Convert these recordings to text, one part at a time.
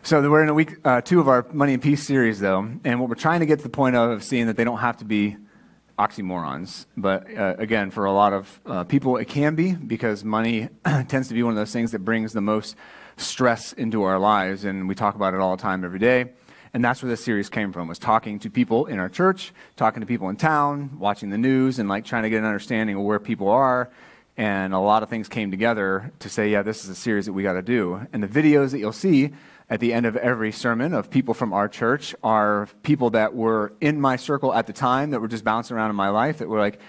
So we're in week 2 of our Money and Peace series, though, and what we're trying to get to the point of seeing that they don't have to be oxymorons. But again, for a lot of people, it can be, because money tends to be one of those things that brings the most stress into our lives, and we talk about it all the time, every day. And that's where this series came from, was talking to people in our church, talking to people in town, watching the news, and trying to get an understanding of where people are. And a lot of things came together to say, yeah, this is a series that we got to do. And the videos that you'll see at the end of every sermon of people from our church are people that were in my circle at the time, that were just bouncing around in my life, that were like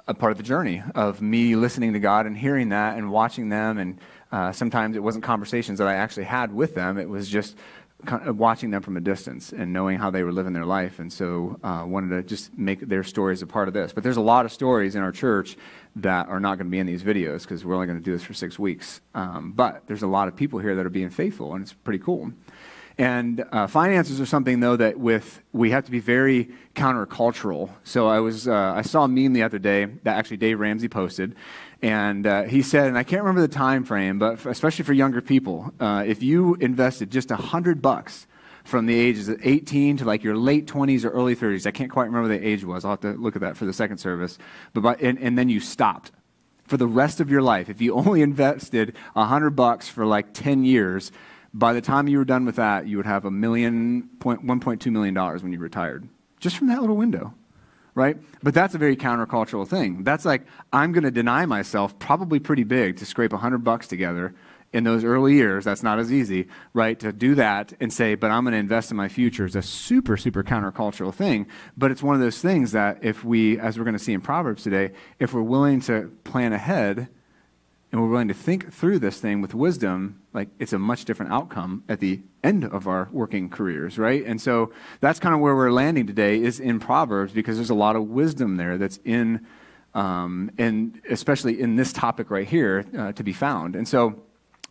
a part of the journey of me listening to God and hearing that and watching them. And sometimes it wasn't conversations that I actually had with them. It was just kind of watching them from a distance and knowing how they were living their life. And so wanted to just make their stories a part of this. But there's a lot of stories in our church that are not going to be in these videos, because we're only going to do this for 6 weeks. But there's a lot of people here that are being faithful, and it's pretty cool. And finances are something, though, that we have to be very countercultural. So I saw a meme the other day that actually Dave Ramsey posted, and he said, and I can't remember the time frame, but especially for younger people, if you invested just $100 from the ages of 18 to your late 20s or early 30s, I can't quite remember what the age was. I'll have to look at that for the second service. And then you stopped for the rest of your life. If you only invested $100 for 10 years, by the time you were done with that, you would have $1.2 million when you retired, just from that little window, right? But that's a very countercultural thing. That's I'm going to deny myself probably pretty big to scrape $100 together in those early years. That's not as easy, right? To do that and say, but I'm going to invest in my future, is a super, super countercultural thing. But it's one of those things that if we, as we're going to see in Proverbs today, if we're willing to plan ahead and we're willing to think through this thing with wisdom, it's a much different outcome at the end of our working careers, right? And so that's kind of where we're landing today, is in Proverbs, because there's a lot of wisdom there that's in, and especially in this topic right here, to be found. And so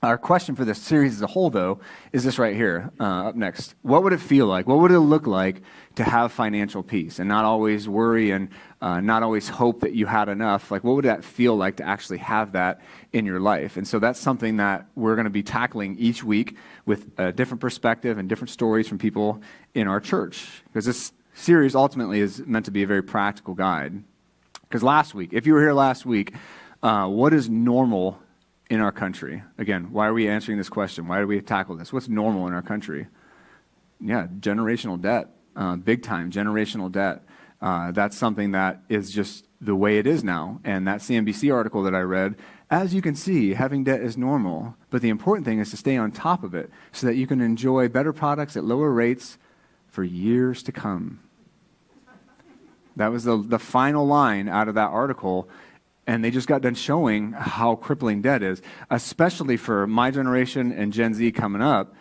our question for this series as a whole, though, is this right here, up next. What would it feel like? What would it look like to have financial peace and not always worry and not always hope that you had enough? What would that feel like to actually have that in your life? And so that's something that we're going to be tackling each week with a different perspective and different stories from people in our church, because this series ultimately is meant to be a very practical guide. Because last week, if you were here last week, what is normal in our country? Again, why are we answering this question? Why do we tackle this? What's normal in our country? Yeah, generational debt, big time generational debt. That's something that is just the way it is now. And that CNBC article that I read, as you can see, having debt is normal. But the important thing is to stay on top of it so that you can enjoy better products at lower rates for years to come. That was the final line out of that article. And they just got done showing how crippling debt is, especially for my generation and Gen Z coming up.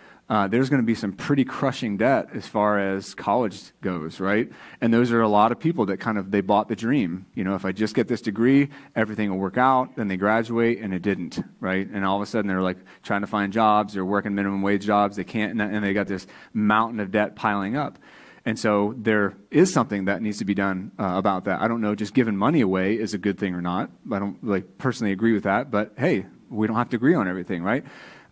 There's going to be some pretty crushing debt as far as college goes, right? And those are a lot of people that they bought the dream. If I just get this degree, everything will work out. Then they graduate, and it didn't, right? And all of a sudden, they're trying to find jobs. They're working minimum wage jobs. They can't, and they got this mountain of debt piling up. And so there is something that needs to be done about that. I don't know, just giving money away is a good thing or not. I don't personally agree with that, but hey, we don't have to agree on everything, right?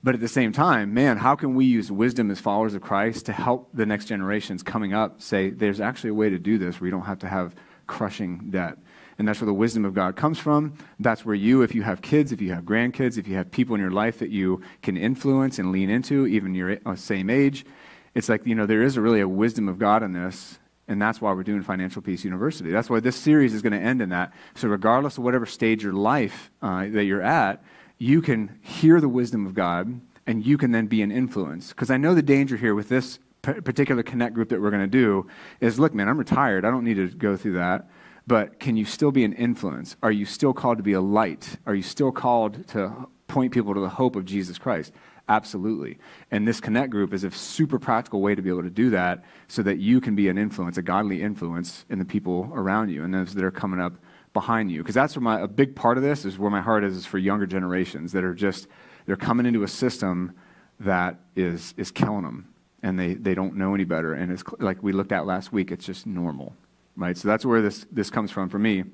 But at the same time, man, how can we use wisdom as followers of Christ to help the next generations coming up say, there's actually a way to do this where you don't have to have crushing debt? And that's where the wisdom of God comes from. That's where if you have kids, if you have grandkids, if you have people in your life that you can influence and lean into, even your same age, it's there is really a wisdom of God in this, and that's why we're doing Financial Peace University. That's why this series is going to end in that. So regardless of whatever stage of life that you're at, you can hear the wisdom of God, and you can then be an influence. Because I know the danger here with this particular Connect group that we're going to do is, look, man, I'm retired. I don't need to go through that. But can you still be an influence? Are you still called to be a light? Are you still called to point people to the hope of Jesus Christ? Absolutely. And this Connect group is a super practical way to be able to do that so that you can be an influence, a godly influence in the people around you and those that are coming up behind you. Because that's where a big part of this is where my heart is for younger generations that are they're coming into a system that is killing them, and they don't know any better. And it's like we looked at last week, it's just normal, right? So that's where this comes from for me.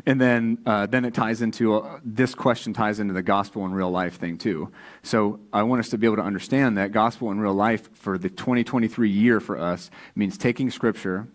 And then it ties into, this question ties into the gospel in real life thing too. So I want us to be able to understand that gospel in real life for the 2023 year for us means taking Scripture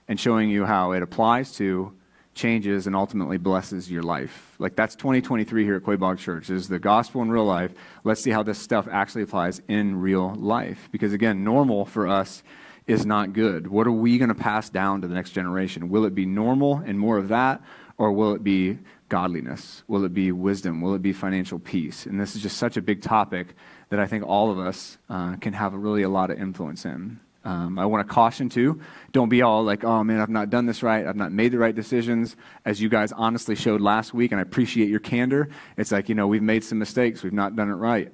and showing you how it applies to, changes, and ultimately blesses your life. Like that's 2023 here at Quabog Church, is the gospel in real life. Let's see how this stuff actually applies in real life. Because again, normal for us is not good. What are we going to pass down to the next generation? Will it be normal and more of that? Or will it be godliness? Will it be wisdom? Will it be financial peace? And this is just such a big topic that I think all of us can have really a lot of influence in. I want to caution too, don't be all like, oh man, I've not done this right. I've not made the right decisions. As you guys honestly showed last week, and I appreciate your candor. It's like, we've made some mistakes. We've not done it right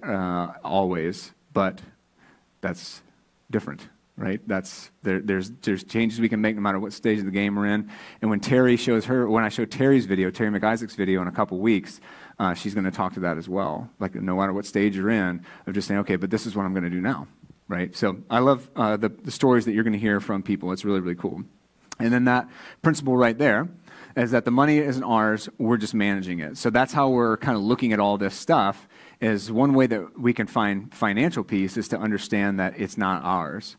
always, but that's different. Right? There's changes we can make no matter what stage of the game we're in. And when I show Terry's video, Terry McIsaac's video in a couple weeks, she's going to talk to that as well. Like no matter what stage you're in, of just saying, okay, but this is what I'm going to do now. Right? So I love the stories that you're going to hear from people. It's really, really cool. And then that principle right there is that the money isn't ours, we're just managing it. So that's how we're kind of looking at all this stuff, is one way that we can find financial peace is to understand that it's not ours.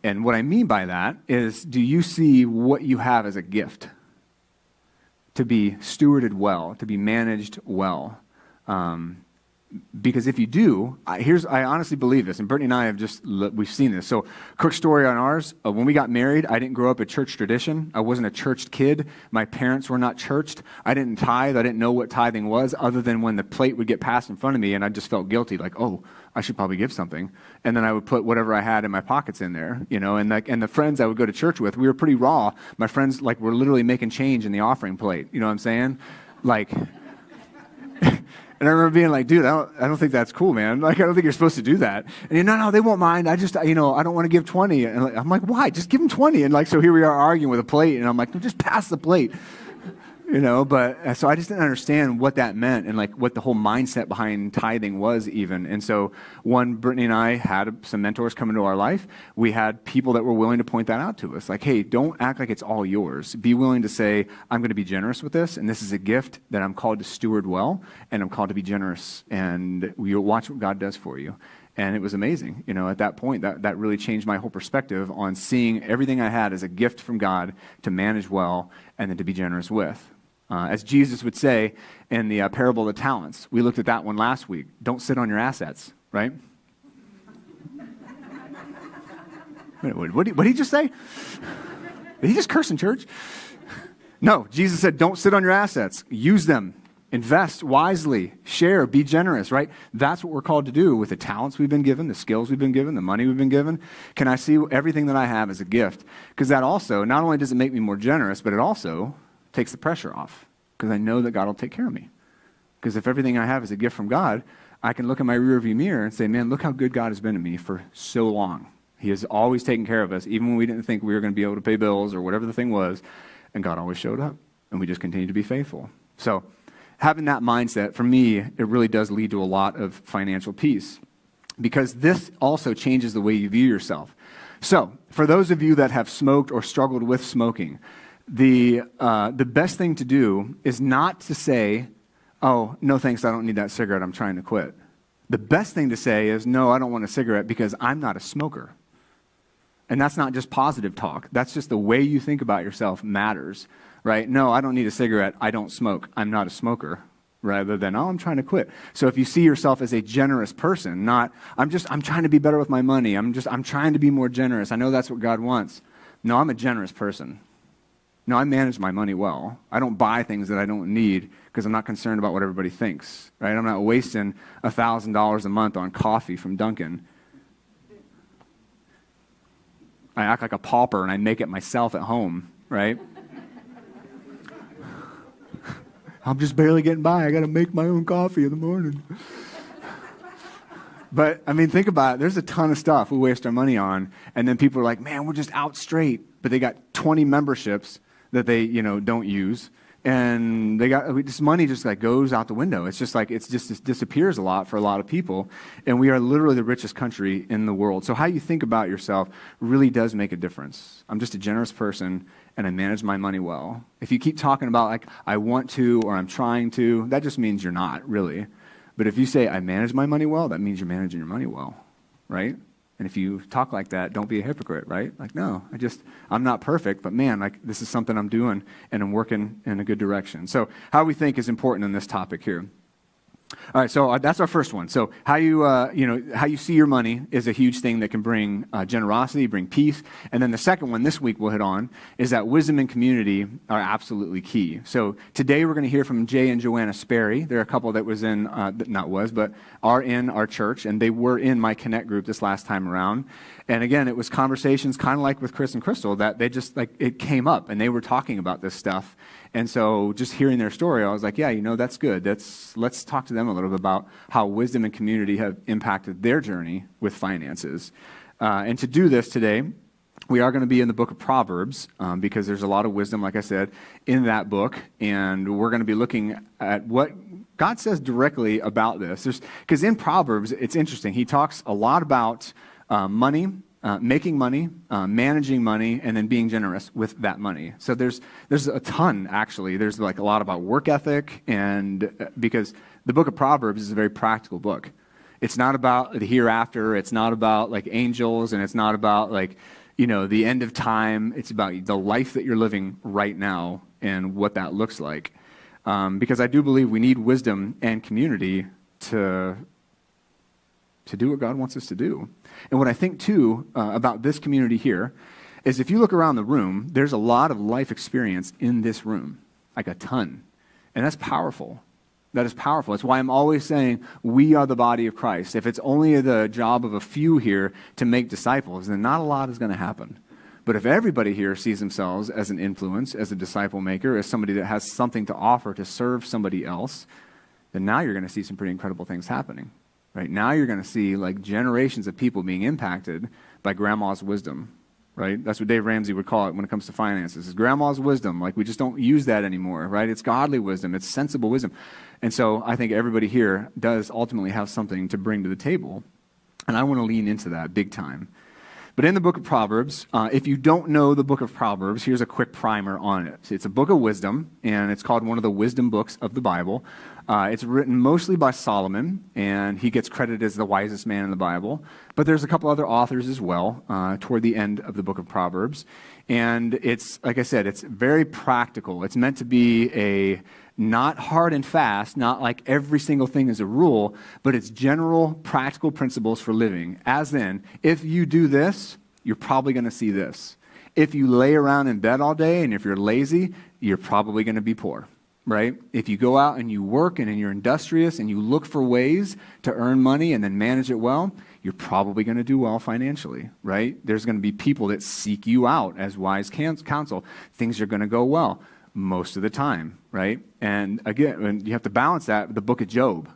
And what I mean by that is, do you see what you have as a gift to be stewarded well, to be managed well? Because if you do, I honestly believe this, and Brittany and I we've seen this. So, quick story on ours. When we got married, I didn't grow up a church tradition. I wasn't a churched kid. My parents were not churched. I didn't tithe. I didn't know what tithing was, other than when the plate would get passed in front of me, and I just felt guilty, like, oh, I should probably give something. And then I would put whatever I had in my pockets in there, and the friends I would go to church with, we were pretty raw. My friends, were literally making change in the offering plate. You know what I'm saying? And I remember being like, dude, I don't think that's cool, man. I don't think you're supposed to do that. And no, they won't mind. I just, I don't want to give 20. And I'm like, why? Just give them 20. And so here we are arguing with a plate. And I'm like, no, just pass the plate. But so I just didn't understand what that meant and what the whole mindset behind tithing was even. And so Brittany and I had some mentors come into our life. We had people that were willing to point that out to us. Like, hey, don't act like it's all yours. Be willing to say, I'm going to be generous with this. And this is a gift that I'm called to steward well. And I'm called to be generous. And you'll watch what God does for you. And it was amazing. At that point, that really changed my whole perspective on seeing everything I had as a gift from God to manage well and then to be generous with. As Jesus would say in the parable of the talents, we looked at that one last week. Don't sit on your assets, right? What did he just say? Did he just curse in church? No, Jesus said, don't sit on your assets. Use them. Invest wisely. Share. Be generous, right? That's what we're called to do with the talents we've been given, the skills we've been given, the money we've been given. Can I see everything that I have as a gift? Because that also, not only does it make me more generous, but it also takes the pressure off, because I know that God will take care of me. Because if everything I have is a gift from God, I can look in my rearview mirror and say, man, look how good God has been to me for so long. He has always taken care of us, even when we didn't think we were going to be able to pay bills or whatever the thing was, and God always showed up, and we just continue to be faithful. So having that mindset, for me, it really does lead to a lot of financial peace, because this also changes the way you view yourself. So for those of you that have smoked or struggled with smoking, the best thing to do is not to say, oh, no thanks, I don't need that cigarette, I'm trying to quit. The best thing to say is, no, I don't want a cigarette because I'm not a smoker. And that's not just positive talk. That's just the way you think about yourself matters, right? No, I don't need a cigarette, I don't smoke, I'm not a smoker, rather than, oh, I'm trying to quit. So if you see yourself as a generous person, not, I'm trying to be better with my money, I'm trying to be more generous, I know that's what God wants. No, I'm a generous person. No, I manage my money well. I don't buy things that I don't need because I'm not concerned about what everybody thinks, right? I'm not wasting $1,000 a month on coffee from Dunkin'. I act like a pauper and I make it myself at home, right? I'm just barely getting by. I got to make my own coffee in the morning. But, think about it. There's a ton of stuff we waste our money on, and then people are like, man, we're just out straight. But they got 20 memberships that they, don't use. and this money just like goes out the window. It's just like it disappears a lot for a lot of people, and we are literally the richest country in the world. So how you think about yourself really does make a difference. I'm just a generous person, and I manage my money well. If you keep talking about like I want to or I'm trying to, that just means you're not really. But if you say I manage my money well, that means you're managing your money well, right? And if you talk like that, don't be a hypocrite, right? Like, no, I'm not perfect, but man, like this is something I'm doing and I'm working in a good direction. So how we think is important in this topic here. All right, so that's our first one. So how you see your money is a huge thing that can bring generosity, bring peace. And then the second one this week we'll hit on is that wisdom and community are absolutely key. So today we're going to hear from Jay and Joanna Sperry. They're a couple that was in, are in our church, and they were in my Connect group this last time around. And again, it was conversations kind of like with Chris and Crystal that they just like it came up and they were talking about this stuff. And so just hearing their story, I was like, yeah, that's good. Let's talk to them a little bit about how wisdom and community have impacted their journey with finances. And to do this today, we are going to be in the book of Proverbs because there's a lot of wisdom, like I said, in that book. And we're going to be looking at what God says directly about this. Because in Proverbs, it's interesting. He talks a lot about money, making money, managing money, and then being generous with that money. So there's a ton, actually. There's like a lot about work ethic, and because the book of Proverbs is a very practical book. It's not about the hereafter. It's not about like angels, and it's not about like, the end of time. It's about the life that you're living right now and what that looks like. Because I do believe we need wisdom and community to do what God wants us to do. And what I think, too, about this community here is if you look around the room, there's a lot of life experience in this room, like a ton. And that's powerful. That is powerful. It's why I'm always saying we are the body of Christ. If it's only the job of a few here to make disciples, then not a lot is going to happen. But if everybody here sees themselves as an influence, as a disciple maker, as somebody that has something to offer to serve somebody else, then now you're going to see some pretty incredible things happening. Right now you're going to see like generations of people being impacted by grandma's wisdom, right? That's what Dave Ramsey would call it when it comes to finances. It's grandma's wisdom. Like we just don't use that anymore, right? It's godly wisdom. It's sensible wisdom. And so I think everybody here does ultimately have something to bring to the table. And I want to lean into that big time. But in the book of Proverbs, if you don't know the book of Proverbs, here's a quick primer on it. It's a book of wisdom, and it's called one of the wisdom books of the Bible. It's written mostly by Solomon, and he gets credited as the wisest man in the Bible. But there's a couple other authors as well toward the end of the book of Proverbs. And it's, like I said, it's very practical. It's meant to be a not hard and fast, not like every single thing is a rule, but it's general practical principles for living. As in, if you do this, you're probably going to see this. If you lay around in bed all day and if you're lazy, you're probably going to be poor, right? If you go out and you work and you're industrious and you look for ways to earn money and then manage it well, you're probably going to do well financially, right? There's going to be people that seek you out as wise counsel. Things are going to go well most of the time, right? And again, you have to balance that with the book of Job.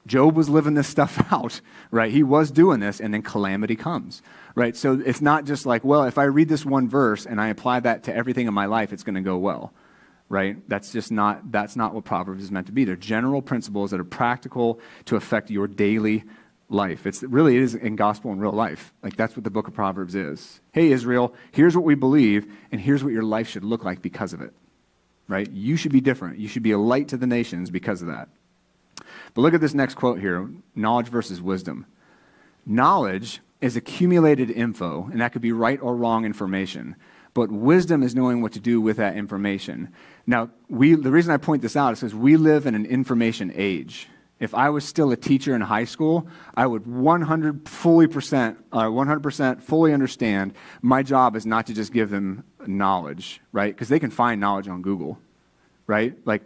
Job was living this stuff out, right? He was doing this, and then calamity comes, right? So it's not just like, well, if I read this one verse and I apply that to everything in my life, it's going to go well, right? That's not what Proverbs is meant to be. They're general principles that are practical to affect your daily life. It is in gospel and real life. Like that's what the book of Proverbs is. Hey, Israel, here's what we believe, and here's what your life should look like because of it, right? You should be different. You should be a light to the nations because of that. But look at this next quote here, knowledge versus wisdom. Knowledge is accumulated info, and that could be right or wrong information. But wisdom is knowing what to do with that information. Now, the reason I point this out is because we live in an information age. If I was still a teacher in high school, I would 100% fully understand my job is not to just give them knowledge, right? Because they can find knowledge on Google, right? Like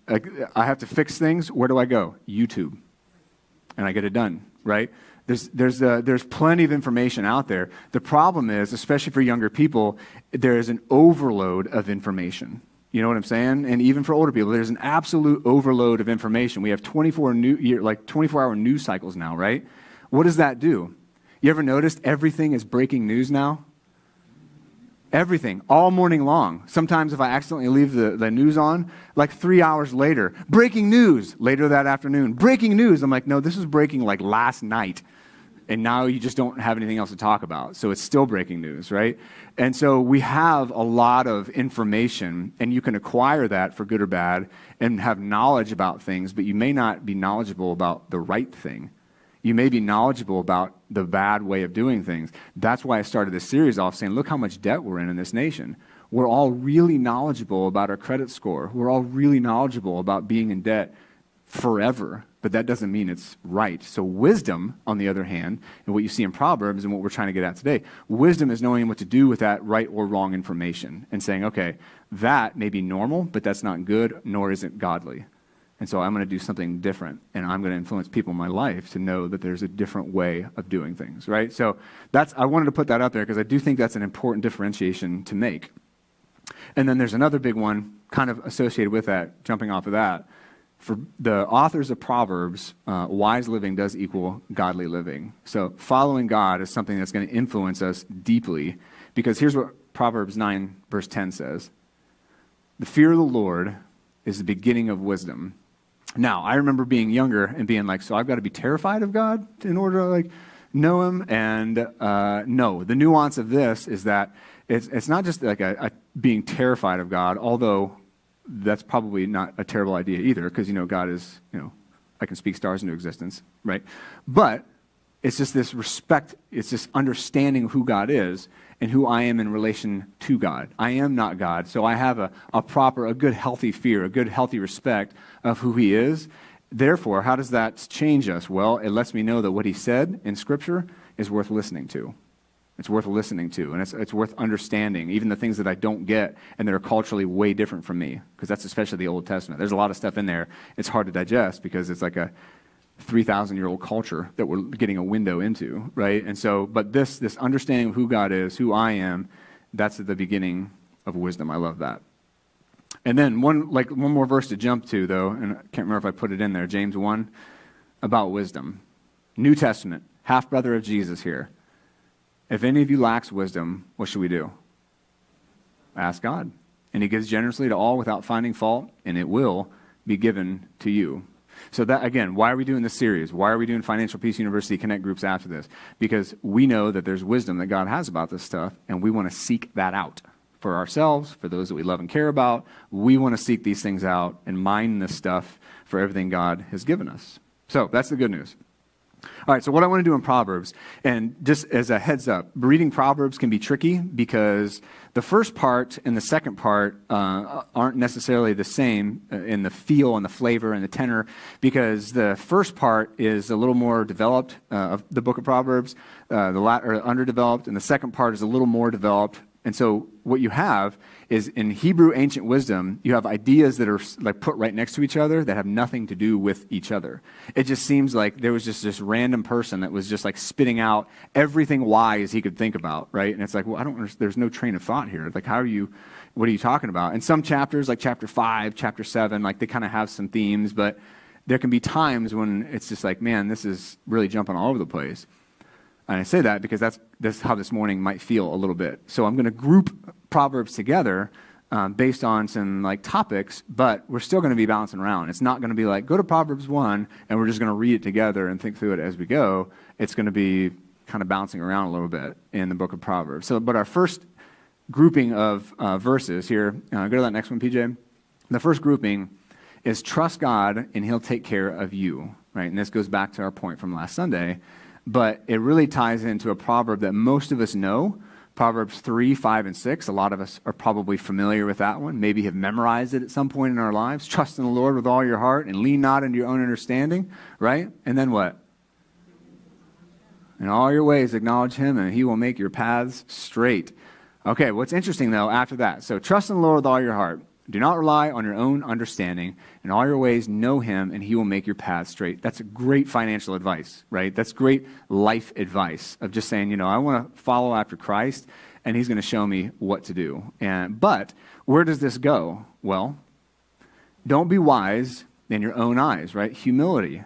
I have to fix things. Where do I go? YouTube, and I get it done, right? There's plenty of information out there. The problem is, especially for younger people, there is an overload of information. You know what I'm saying? And even for older people, there's an absolute overload of information. We have 24-hour news cycles now, right? What does that do? You ever noticed everything is breaking news now? Everything, all morning long. Sometimes if I accidentally leave the news on, like 3 hours later, breaking news, later that afternoon, breaking news. I'm like, no, this was breaking like last night. And now you just don't have anything else to talk about. So it's still breaking news, right? And so we have a lot of information, and you can acquire that for good or bad and have knowledge about things, but you may not be knowledgeable about the right thing. You may be knowledgeable about the bad way of doing things. That's why I started this series off saying, look how much debt we're in this nation. We're all really knowledgeable about our credit score. We're all really knowledgeable about being in debt forever, but that doesn't mean it's right. So wisdom, on the other hand, and what you see in Proverbs and what we're trying to get at today, wisdom is knowing what to do with that right or wrong information and saying, okay, that may be normal, but that's not good, nor is it godly. And so I'm going to do something different, and I'm going to influence people in my life to know that there's a different way of doing things, right? So I wanted to put that out there because I do think that's an important differentiation to make. And then there's another big one kind of associated with that, jumping off of that. For the authors of Proverbs, wise living does equal godly living. So following God is something that's going to influence us deeply, because here's what Proverbs 9, verse 10 says. The fear of the Lord is the beginning of wisdom. Now, I remember being younger and being like, so I've got to be terrified of God in order to like know him? And no, the nuance of this is that it's not just like a being terrified of God, although that's probably not a terrible idea either, because, God is, I can speak stars into existence, right? But it's just this respect, it's this understanding of who God is and who I am in relation to God. I am not God, so I have a good, healthy fear, a good, healthy respect of who he is. Therefore, how does that change us? Well, it lets me know that what he said in Scripture is worth listening to. It's worth listening to, and it's worth understanding, even the things that I don't get and that are culturally way different from me, because that's especially the Old Testament. There's a lot of stuff in there. It's hard to digest because it's like a 3,000-year-old culture that we're getting a window into, right? And so, but this understanding of who God is, who I am, that's at the beginning of wisdom. I love that. And then one more verse to jump to, though, and I can't remember if I put it in there, James 1, about wisdom. New Testament, half-brother of Jesus here. If any of you lacks wisdom, what should we do? Ask God. And he gives generously to all without finding fault, and it will be given to you. So that, again, why are we doing this series? Why are we doing Financial Peace University Connect groups after this? Because we know that there's wisdom that God has about this stuff, and we want to seek that out for ourselves, for those that we love and care about. We want to seek these things out and mine this stuff for everything God has given us. So that's the good news. All right, so what I want to do in Proverbs, and just as a heads up, reading Proverbs can be tricky because the first part and the second part aren't necessarily the same in the feel and the flavor and the tenor, because the first part is a little more developed of the book of Proverbs, the latter underdeveloped, and the second part is a little more developed. And so what you have is in Hebrew ancient wisdom, you have ideas that are like put right next to each other that have nothing to do with each other. It just seems like there was just this random person that was just like spitting out everything wise he could think about, right? And it's like, well, I don't understand. There's no train of thought here. Like, what are you talking about? And some chapters, like chapter 5, chapter 7, like they kind of have some themes, but there can be times when it's just like, man, this is really jumping all over the place. And I say that because that's how this morning might feel a little bit. So I'm going to group Proverbs together based on some like topics, but we're still going to be bouncing around. It's not going to be like, go to Proverbs 1, and we're just going to read it together and think through it as we go. It's going to be kind of bouncing around a little bit in the book of Proverbs. So, but our first grouping of verses here, go to that next one, PJ. The first grouping is trust God, and he'll take care of you, right? And this goes back to our point from last Sunday. But it really ties into a proverb that most of us know, Proverbs 3, 5, and 6. A lot of us are probably familiar with that one, maybe have memorized it at some point in our lives. Trust in the Lord with all your heart and lean not into your own understanding, right? And then what? In all your ways acknowledge him, and he will make your paths straight. Okay, what's interesting, though, after that? So trust in the Lord with all your heart. Do not rely on your own understanding. In all your ways, know him, and he will make your path straight. That's great financial advice, right? That's great life advice of just saying, I want to follow after Christ, and he's going to show me what to do. But where does this go? Well, don't be wise in your own eyes, right? Humility.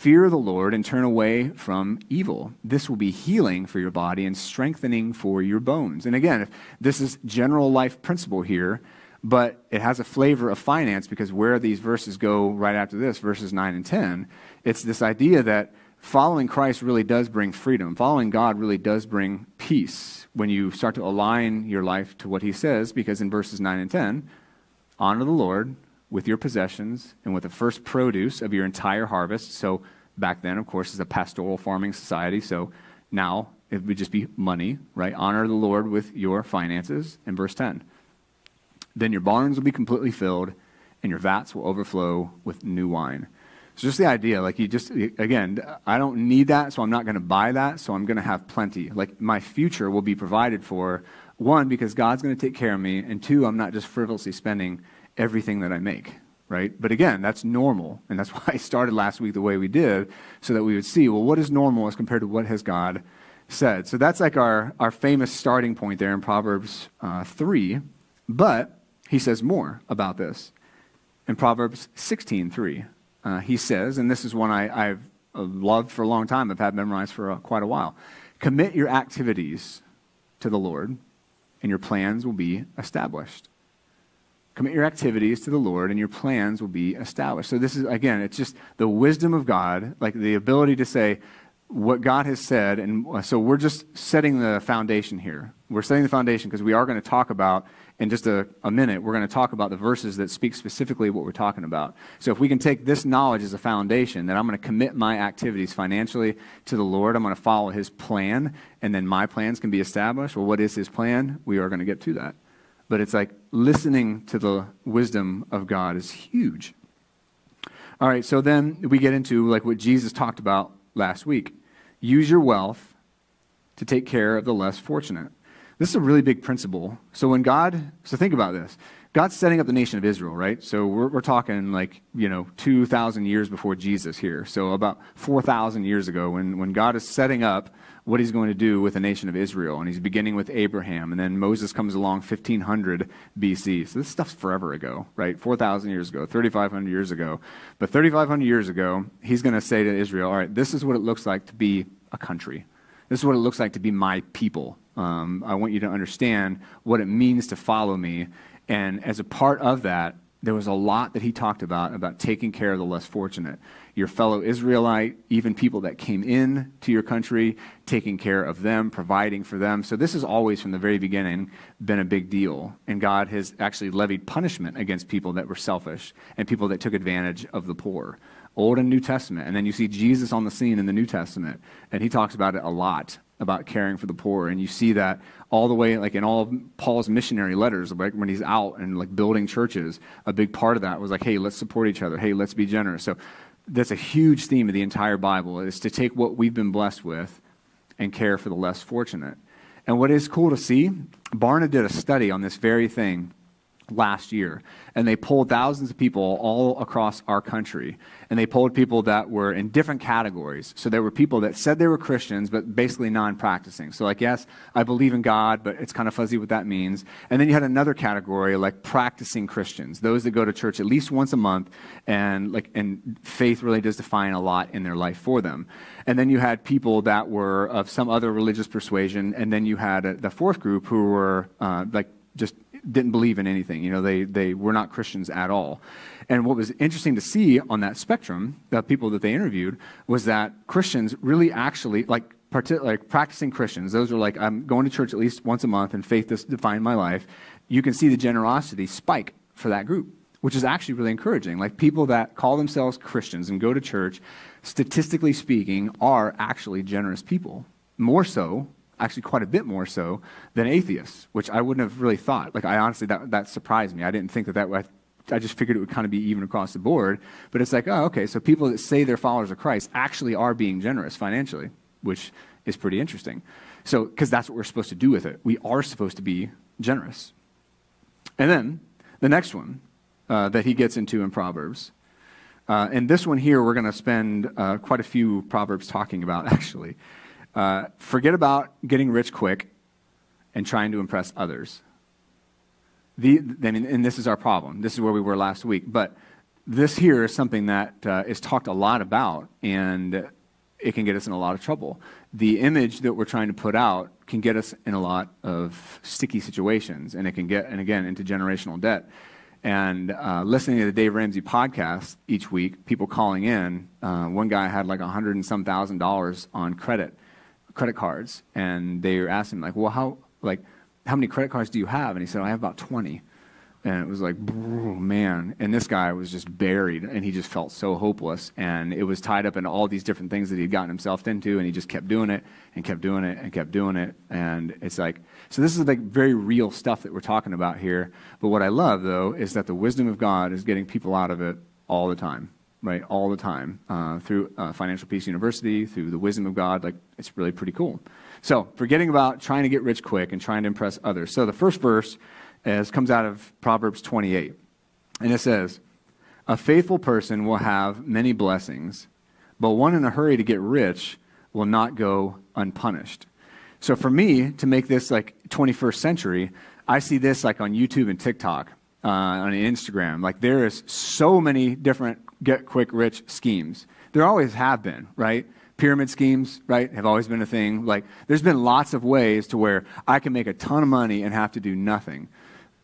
Fear the Lord and turn away from evil. This will be healing for your body and strengthening for your bones. And again, this is general life principle here, but it has a flavor of finance because where these verses go right after this, verses 9 and 10, it's this idea that following Christ really does bring freedom. Following God really does bring peace when you start to align your life to what he says, because in verses 9 and 10, honor the Lord with your possessions and with the first produce of your entire harvest. So back then, of course, it's a pastoral farming society. So now it would just be money, right? Honor the Lord with your finances. In verse 10, then your barns will be completely filled and your vats will overflow with new wine. So just the idea, like again, I don't need that, so I'm not going to buy that, so I'm going to have plenty. Like my future will be provided for, one, because God's going to take care of me, and two, I'm not just frivolously spending everything that I make, right? But again, that's normal, and that's why I started last week the way we did, so that we would see, well, what is normal as compared to what has God said? So that's like our famous starting point there in Proverbs 3, but he says more about this. In Proverbs 16:3, he says, and this is one I've loved for a long time, I've had memorized for quite a while, commit your activities to the Lord, and your plans will be established. Commit your activities to the Lord, and your plans will be established. So this is, again, it's just the wisdom of God, like the ability to say what God has said, and so we're just setting the foundation here. We're setting the foundation because we are going to talk about, in just a minute, we're going to talk about the verses that speak specifically what we're talking about. So if we can take this knowledge as a foundation, that I'm going to commit my activities financially to the Lord, I'm going to follow his plan, and then my plans can be established. Well, what is his plan? We are going to get to that. But it's like listening to the wisdom of God is huge. All right, so then we get into like what Jesus talked about last week. Use your wealth to take care of the less fortunate. This is a really big principle. So think about this. God's setting up the nation of Israel, right? So we're talking like, 2,000 years before Jesus here. So about 4,000 years ago when God is setting up what he's going to do with the nation of Israel. And he's beginning with Abraham. And then Moses comes along 1,500 BC. So this stuff's forever ago, right? 4,000 years ago, 3,500 years ago. But 3,500 years ago, he's going to say to Israel, all right, this is what it looks like to be a country. This is what it looks like to be my people. I want you to understand what it means to follow me. And as a part of that, there was a lot that he talked about taking care of the less fortunate. Your fellow Israelite, even people that came in to your country, taking care of them, providing for them. So this has always, from the very beginning, been a big deal. And God has actually levied punishment against people that were selfish and people that took advantage of the poor. Old and New Testament. And then you see Jesus on the scene in the New Testament, and he talks about it a lot, about caring for the poor. And you see that all the way, like in all of Paul's missionary letters, like when he's out and like building churches, a big part of that was like, hey, let's support each other. Hey, let's be generous. So that's a huge theme of the entire Bible, is to take what we've been blessed with and care for the less fortunate. And what is cool to see, Barna did a study on this very thing last year, and they polled thousands of people all across our country, and they polled people that were in different categories. So there were people that said they were Christians, but basically non-practicing. So like, yes, I believe in God, but it's kind of fuzzy what that means. And then you had another category, like practicing Christians, those that go to church at least once a month, and faith really does define a lot in their life for them. And then you had people that were of some other religious persuasion, and then you had the fourth group who were just didn't believe in anything. They were not Christians at all. And what was interesting to see on that spectrum, the people that they interviewed, was that Christians really actually, like practicing Christians, those are like, I'm going to church at least once a month and faith has defined my life. You can see the generosity spike for that group, which is actually really encouraging. Like people that call themselves Christians and go to church, statistically speaking, are actually generous people. More so, actually quite a bit more so than atheists, which I wouldn't have really thought. Like I honestly, that surprised me. I didn't think that I just figured it would kind of be even across the board. But it's like, oh, okay, so people that say they're followers of Christ actually are being generous financially, which is pretty interesting. So, because that's what we're supposed to do with it. We are supposed to be generous. And then the next one that he gets into in Proverbs, and this one here we're going to spend quite a few Proverbs talking about, actually. Forget about getting rich quick and trying to impress others. And this is our problem. This is where we were last week. But this here is something that is talked a lot about, and it can get us in a lot of trouble. The image that we're trying to put out can get us in a lot of sticky situations, and it can get, and again, into generational debt. And listening to the Dave Ramsey podcast each week, people calling in, one guy had like $100 and some thousand on credit cards, and they were asking him like, well, how many credit cards do you have? And he said, I have about 20. And it was like, man. And this guy was just buried, and he just felt so hopeless. And it was tied up in all these different things that he'd gotten himself into, and he just kept doing it and kept doing it and kept doing it. And it's like, so this is like very real stuff that we're talking about here. But what I love, though, is that the wisdom of God is getting people out of it all the time, right? All the time, through Financial Peace University, through the wisdom of God. Like, it's really pretty cool. So forgetting about trying to get rich quick and trying to impress others. So the first verse comes out of Proverbs 28. And it says, a faithful person will have many blessings, but one in a hurry to get rich will not go unpunished. So for me, to make this like 21st century, I see this like on YouTube and TikTok, on Instagram. Like there is so many different get quick rich schemes. There always have been, right? Pyramid schemes, right, have always been a thing. Like there's been lots of ways to where I can make a ton of money and have to do nothing.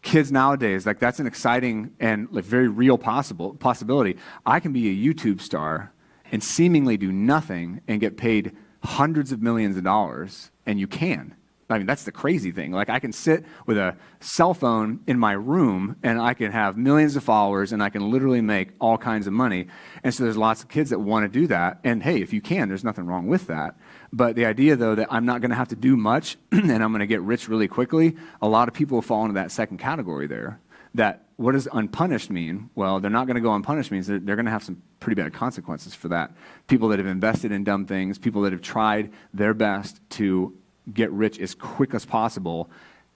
Kids nowadays, like that's an exciting and like very real possibility. I can be a YouTube star and seemingly do nothing and get paid hundreds of millions of dollars, and you can. I mean, that's the crazy thing. Like I can sit with a cell phone in my room and I can have millions of followers and I can literally make all kinds of money. And so there's lots of kids that want to do that. And hey, if you can, there's nothing wrong with that. But the idea, though, that I'm not going to have to do much and I'm going to get rich really quickly, a lot of people fall into that second category there. That what does unpunished mean? Well, they're not going to go unpunished means they're going to have some pretty bad consequences for that. People that have invested in dumb things, people that have tried their best to get rich as quick as possible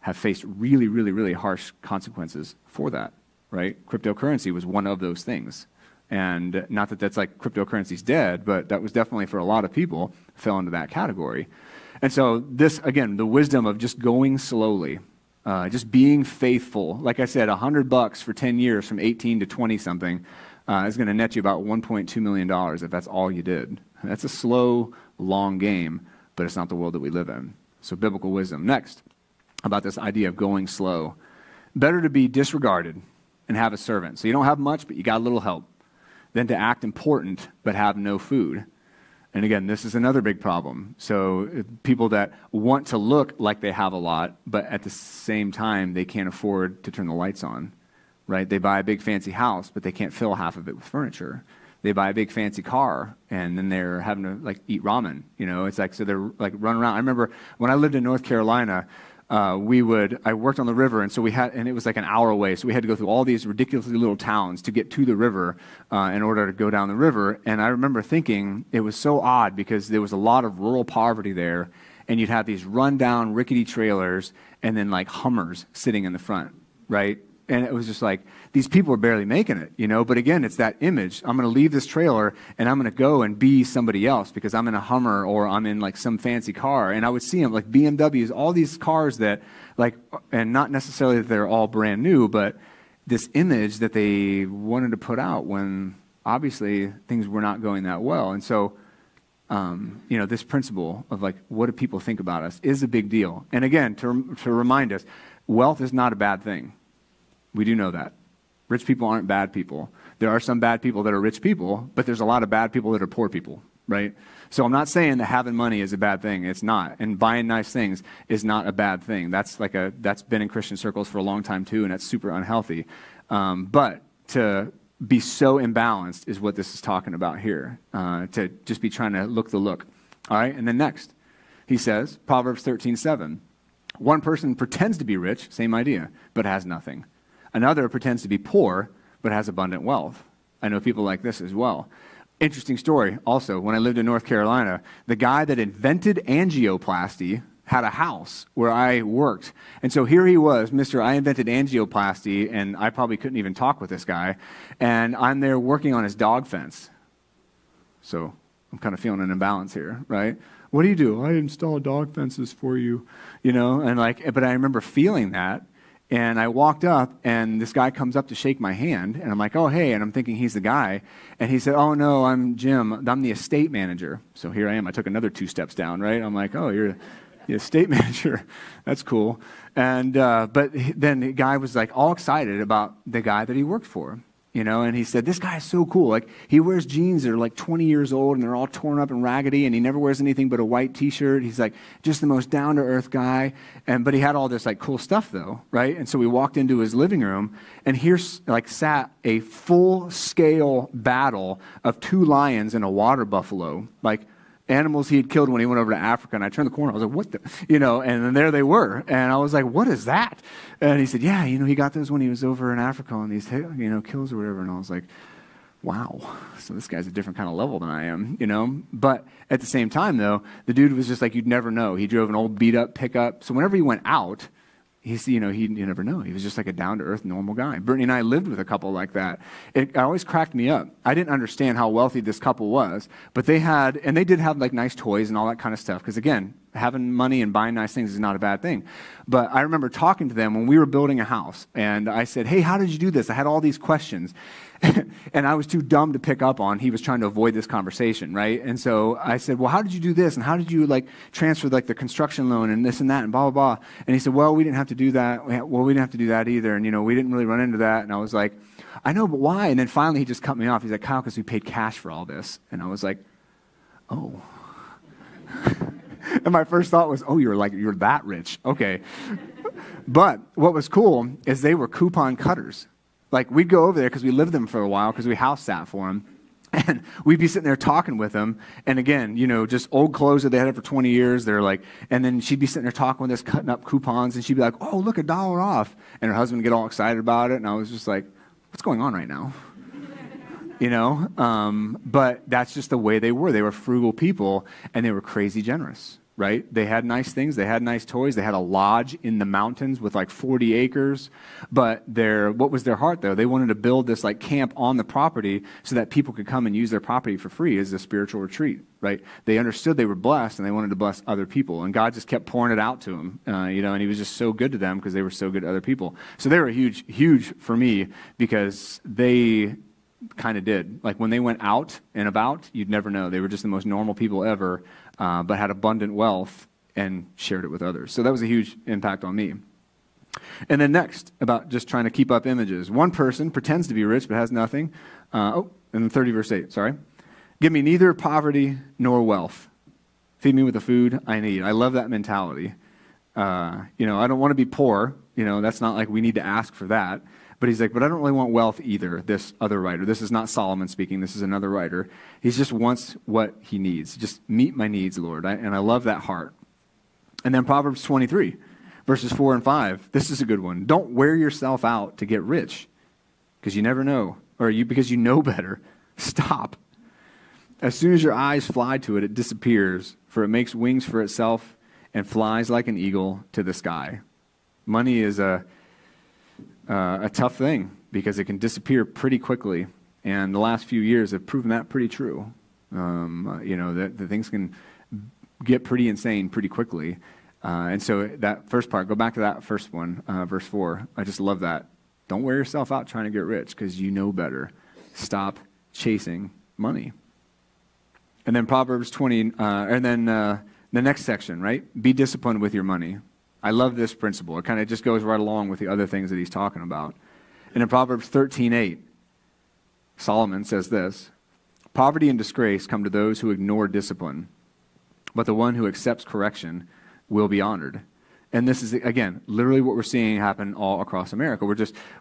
have faced really, really, really harsh consequences for that, right? Cryptocurrency was one of those things. And not that that's like cryptocurrency's dead, but that was definitely for a lot of people fell into that category. And so this, again, the wisdom of just going slowly, just being faithful. Like I said, $100 for 10 years from 18 to 20 something is going to net you about $1.2 million if that's all you did. That's a slow, long game, but it's not the world that we live in. So biblical wisdom. Next, about this idea of going slow. Better to be disregarded and have a servant. So you don't have much, but you got a little help, than to act important but have no food. And again, this is another big problem. So people that want to look like they have a lot, but at the same time, they can't afford to turn the lights on, right? They buy a big fancy house, but they can't fill half of it with furniture. They buy a big fancy car, and then they're having to like eat ramen. You know, it's like, so they're like running around. I remember when I lived in North Carolina, I worked on the river, and so and it was like an hour away, so we had to go through all these ridiculously little towns to get to the river in order to go down the river. And I remember thinking it was so odd because there was a lot of rural poverty there, and you'd have these rundown, rickety trailers, and then like Hummers sitting in the front, right? And it was just like, these people are barely making it, you know? But again, it's that image. I'm going to leave this trailer and I'm going to go and be somebody else because I'm in a Hummer or I'm in like some fancy car. And I would see them like BMWs, all these cars that like, and not necessarily that they're all brand new, but this image that they wanted to put out when obviously things were not going that well. And so, you know, this principle of like, what do people think about us is a big deal. And again, to remind us, wealth is not a bad thing. We do know that. Rich people aren't bad people. There are some bad people that are rich people, but there's a lot of bad people that are poor people, right? So I'm not saying that having money is a bad thing. It's not. And buying nice things is not a bad thing. That's been in Christian circles for a long time too, and that's super unhealthy. But to be so imbalanced is what this is talking about here, to just be trying to look the look. All right, and then next, he says, Proverbs 13:7, one person pretends to be rich, same idea, but has nothing. Another pretends to be poor, but has abundant wealth. I know people like this as well. Interesting story also, when I lived in North Carolina, the guy that invented angioplasty had a house where I worked. And so here he was, Mr. I invented angioplasty, and I probably couldn't even talk with this guy. And I'm there working on his dog fence. So I'm kind of feeling an imbalance here, right? What do? I install dog fences for you, you know? And like, but I remember feeling that. And I walked up, and this guy comes up to shake my hand, and I'm like, oh, hey, and I'm thinking he's the guy. And he said, oh, no, I'm Jim. I'm the estate manager. So here I am. I took another 2 steps down, right? I'm like, oh, you're the estate manager. That's cool. And but then the guy was like all excited about the guy that he worked for. And he said, this guy is so cool. Like, he wears jeans that are like 20 years old, and they're all torn up and raggedy, and he never wears anything but a white T-shirt. He's like just the most down-to-earth guy. But he had all this like cool stuff, though, right? And so we walked into his living room, and here like sat a full-scale battle of 2 lions and a water buffalo, like animals he had killed when he went over to Africa. And I turned the corner. I was like, what the, and then there they were. And I was like, what is that? And he said, yeah, he got those when he was over in Africa on these, kills or whatever. And I was like, wow. So this guy's a different kind of level than I am, But at the same time, though, the dude was just like, you'd never know. He drove an old beat up pickup. So whenever he went out, you never know. He was just like a down-to-earth, normal guy. Brittany and I lived with a couple like that. It always cracked me up. I didn't understand how wealthy this couple was, but they did have like nice toys and all that kind of stuff. Because again, having money and buying nice things is not a bad thing. But I remember talking to them when we were building a house, and I said, hey, how did you do this? I had all these questions. And I was too dumb to pick up on. He was trying to avoid this conversation, right? And so I said, well, how did you do this? And how did you like transfer like the construction loan and this and that and blah, blah, blah. And he said, well, we didn't have to do that. Well, we didn't have to do that either. And, we didn't really run into that. And I was like, I know, but why? And then finally he just cut me off. He's like, Kyle, because we paid cash for all this. And I was like, oh. And my first thought was, oh, you're that rich. Okay. But what was cool is they were coupon cutters. Like, we'd go over there because we lived them for a while because we house sat for them. And we'd be sitting there talking with them. And again, just old clothes that they had for 20 years. They're like, and then she'd be sitting there talking with us, cutting up coupons. And she'd be like, oh, look, $1 off. And her husband would get all excited about it. And I was just like, what's going on right now? But that's just the way they were. They were frugal people, and they were crazy generous. Right? They had nice things. They had nice toys. They had a lodge in the mountains with like 40 acres. But what was their heart, though? They wanted to build this like camp on the property so that people could come and use their property for free as a spiritual retreat. Right? They understood they were blessed, and they wanted to bless other people. And God just kept pouring it out to them, and he was just so good to them because they were so good to other people. So they were huge, huge for me because they kind of did. Like when they went out and about, you'd never know. They were just the most normal people ever, but had abundant wealth and shared it with others. So that was a huge impact on me. And then next, about just trying to keep up images. One person pretends to be rich but has nothing. And then 30 verse 8, sorry. Give me neither poverty nor wealth. Feed me with the food I need. I love that mentality. I don't want to be poor. That's not like we need to ask for that. But he's like, but I don't really want wealth either, this other writer. This is not Solomon speaking. This is another writer. He just wants what he needs. Just meet my needs, Lord. And I love that heart. And then Proverbs 23, verses 4 and 5. This is a good one. Don't wear yourself out to get rich because you never know, because you know better. Stop. As soon as your eyes fly to it, it disappears, for it makes wings for itself and flies like an eagle to the sky. Money is a tough thing because it can disappear pretty quickly. And the last few years have proven that pretty true. That things can get pretty insane pretty quickly. And so that first part, go back to that first one, verse 4. I just love that. Don't wear yourself out trying to get rich because you know better. Stop chasing money. And then Proverbs 20, and then the next section, right? Be disciplined with your money. I love this principle. It kind of just goes right along with the other things that he's talking about. And in Proverbs 13:8, Solomon says this, poverty and disgrace come to those who ignore discipline, but the one who accepts correction will be honored. And this is, again, literally what we're seeing happen all across America.